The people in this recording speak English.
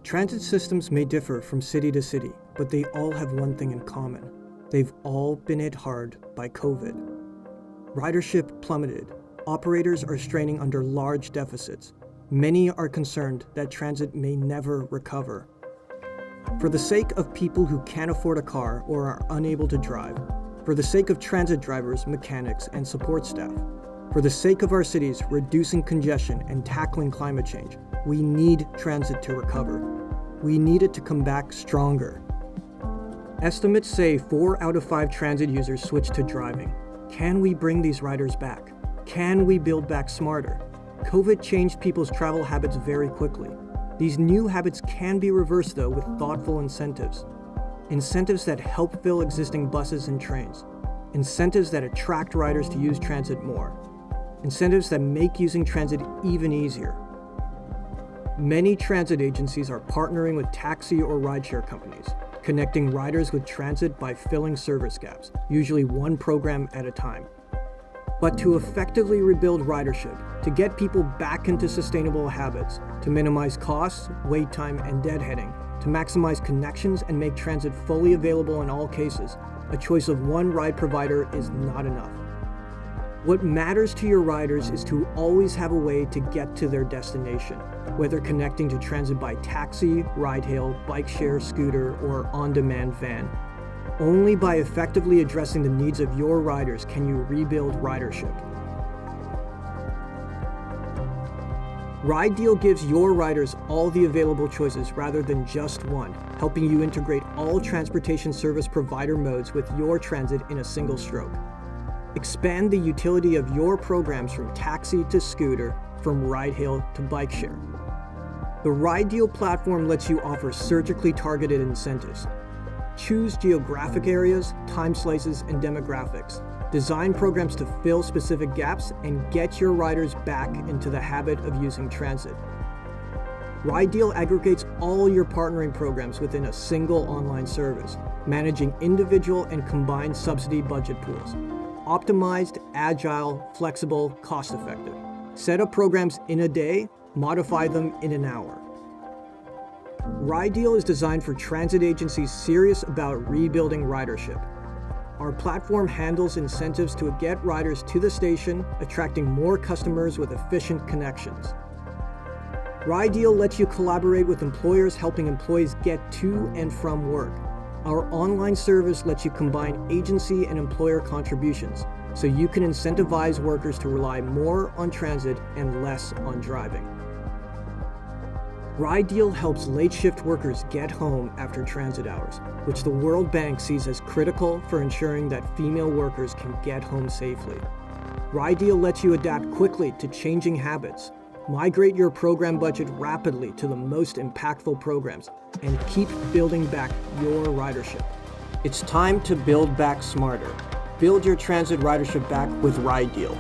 Transit systems may differ from city to city, but they all have one thing in common. They've all been hit hard by COVID. Ridership plummeted. Operators are straining under large deficits. Many are concerned that transit may never recover. For the sake of people who can't afford a car or are unable to drive, for the sake of transit drivers, mechanics, and support staff, for the sake of our cities reducing congestion and tackling climate change, we need transit to recover. We need it to come back stronger. Estimates say 4 out of 5 transit users switch to driving. Can we bring these riders back? Can we build back smarter? COVID changed people's travel habits very quickly. These new habits can be reversed though with thoughtful incentives. Incentives that help fill existing buses and trains. Incentives that attract riders to use transit more. Incentives that make using transit even easier. Many transit agencies are partnering with taxi or rideshare companies, connecting riders with transit by filling service gaps, usually one program at a time. But to effectively rebuild ridership, to get people back into sustainable habits, to minimize costs, wait time, and deadheading, to maximize connections and make transit fully available in all cases, a choice of one ride provider is not enough. What matters to your riders is to always have a way to get to their destination, whether connecting to transit by taxi, ride-hail, bike share, scooter, or on-demand van. Only by effectively addressing the needs of your riders can you rebuild ridership. Rideal gives your riders all the available choices rather than just one, helping you integrate all transportation service provider modes with your transit in a single stroke. Expand the utility of your programs from taxi to scooter, from ride-hail to bike share. The Rideal platform lets you offer surgically targeted incentives. Choose geographic areas, time slices, and demographics. Design programs to fill specific gaps and get your riders back into the habit of using transit. Rideal aggregates all your partnering programs within a single online service, managing individual and combined subsidy budget pools. Optimized, agile, flexible, cost-effective. Set up programs in a day, modify them in an hour. Rideal is designed for transit agencies serious about rebuilding ridership. Our platform handles incentives to get riders to the station, attracting more customers with efficient connections. Rideal lets you collaborate with employers, helping employees get to and from work. Our online service lets you combine agency and employer contributions, so you can incentivize workers to rely more on transit and less on driving. Rideal helps late shift workers get home after transit hours, which the World Bank sees as critical for ensuring that female workers can get home safely. Rideal lets you adapt quickly to changing habits, migrate your program budget rapidly to the most impactful programs, and keep building back your ridership. It's time to build back smarter. Build your transit ridership back with Rideal.